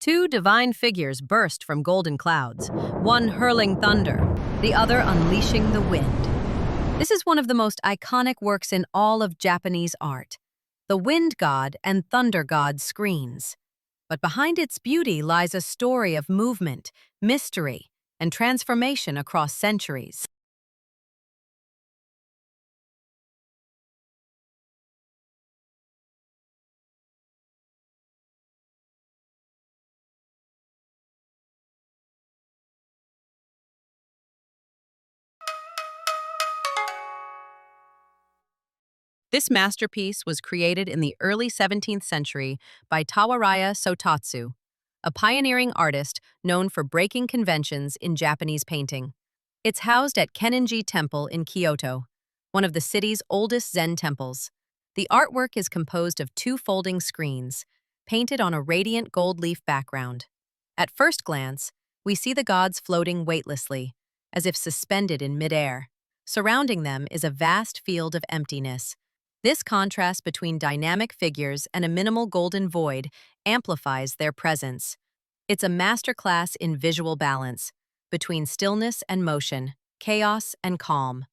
Two divine figures burst from golden clouds, one hurling thunder, the other unleashing the wind. This is one of the most iconic works in all of Japanese art. The wind god and thunder god screens. But behind its beauty lies a story of movement, mystery, and transformation across centuries. This masterpiece was created in the early 17th century by Tawaraya Sōtatsu, a pioneering artist known for breaking conventions in Japanese painting. It's housed at Kenninji Temple in Kyoto, one of the city's oldest Zen temples. The artwork is composed of two folding screens, painted on a radiant gold leaf background. At first glance, we see the gods floating weightlessly, as if suspended in midair. Surrounding them is a vast field of emptiness. This contrast between dynamic figures and a minimal golden void amplifies their presence. It's a masterclass in visual balance, between stillness and motion, chaos and calm.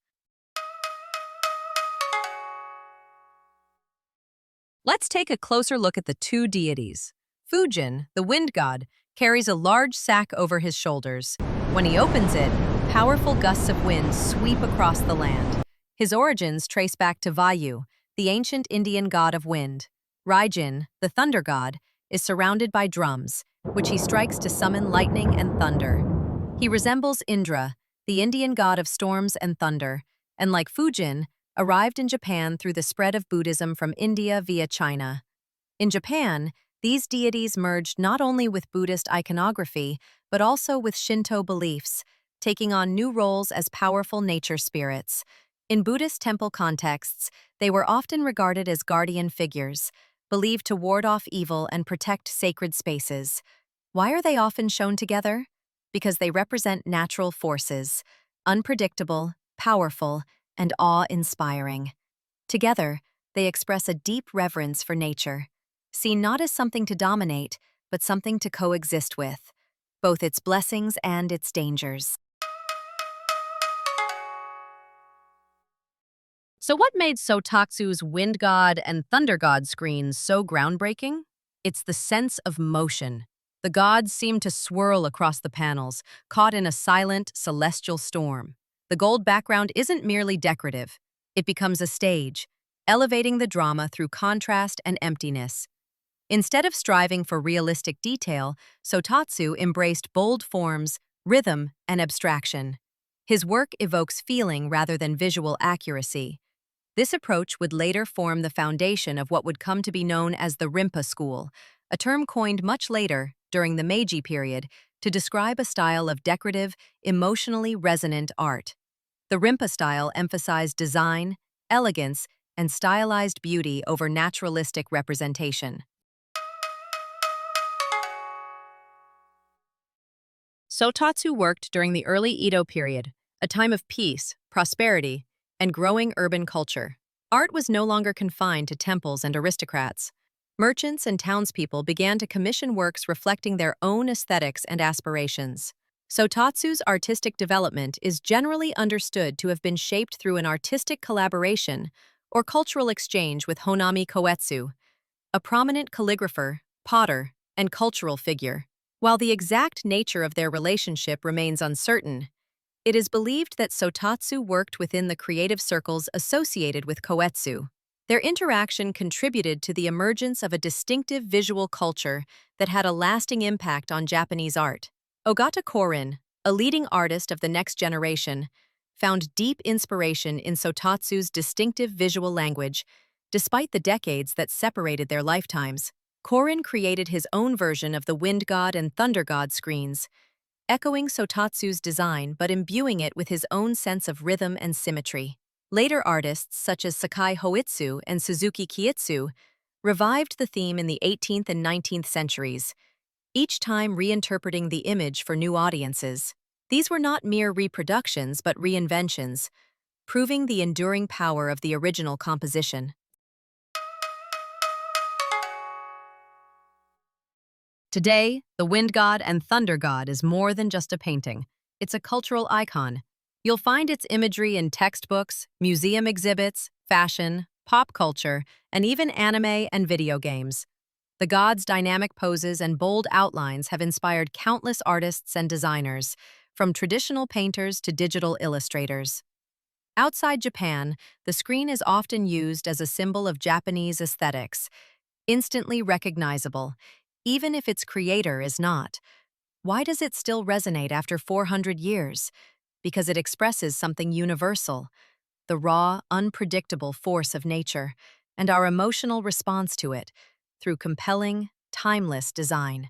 Let's take a closer look at the two deities. Fūjin, the wind god, carries a large sack over his shoulders. When he opens it, powerful gusts of wind sweep across the land. His origins trace back to Vayu, the ancient Indian god of wind. Raijin, the thunder god, is surrounded by drums, which he strikes to summon lightning and thunder. He resembles Indra, the Indian god of storms and thunder, and like Fūjin, arrived in Japan through the spread of Buddhism from India via China. In Japan, these deities merged not only with Buddhist iconography, but also with Shinto beliefs, taking on new roles as powerful nature spirits. In Buddhist temple contexts, they were often regarded as guardian figures, believed to ward off evil and protect sacred spaces. Why are they often shown together? Because they represent natural forces, unpredictable, powerful, and awe-inspiring. Together, they express a deep reverence for nature, seen not as something to dominate, but something to coexist with, both its blessings and its dangers. So what made Sōtatsu's wind god and thunder god screens so groundbreaking? It's the sense of motion. The gods seem to swirl across the panels, caught in a silent, celestial storm. The gold background isn't merely decorative. It becomes a stage, elevating the drama through contrast and emptiness. Instead of striving for realistic detail, Sōtatsu embraced bold forms, rhythm, and abstraction. His work evokes feeling rather than visual accuracy. This approach would later form the foundation of what would come to be known as the Rimpa school, a term coined much later, during the Meiji period, to describe a style of decorative, emotionally resonant art. The Rimpa style emphasized design, elegance, and stylized beauty over naturalistic representation. Sōtatsu worked during the early Edo period, a time of peace, prosperity, and growing urban culture. Art was no longer confined to temples and aristocrats. Merchants and townspeople began to commission works reflecting their own aesthetics and aspirations. Sōtatsu's artistic development is generally understood to have been shaped through an artistic collaboration or cultural exchange with Honami Koetsu, a prominent calligrapher, potter, and cultural figure. While the exact nature of their relationship remains uncertain, it is believed that Sōtatsu worked within the creative circles associated with Koetsu. Their interaction contributed to the emergence of a distinctive visual culture that had a lasting impact on Japanese art. Ogata Kōrin, a leading artist of the next generation, found deep inspiration in Sōtatsu's distinctive visual language. Despite the decades that separated their lifetimes, Kōrin created his own version of the wind god and thunder god screens, echoing Sōtatsu's design but imbuing it with his own sense of rhythm and symmetry. Later artists such as Sakai Hōitsu and Suzuki Kiitsu revived the theme in the 18th and 19th centuries, each time reinterpreting the image for new audiences. These were not mere reproductions but reinventions, proving the enduring power of the original composition. Today, the wind god and thunder god is more than just a painting. It's a cultural icon. You'll find its imagery in textbooks, museum exhibits, fashion, pop culture, and even anime and video games. The god's dynamic poses and bold outlines have inspired countless artists and designers, from traditional painters to digital illustrators. Outside Japan, the screen is often used as a symbol of Japanese aesthetics, instantly recognizable, even if its creator is not. Why does it still resonate after 400 years? Because it expresses something universal, the raw, unpredictable force of nature, and our emotional response to it through compelling, timeless design.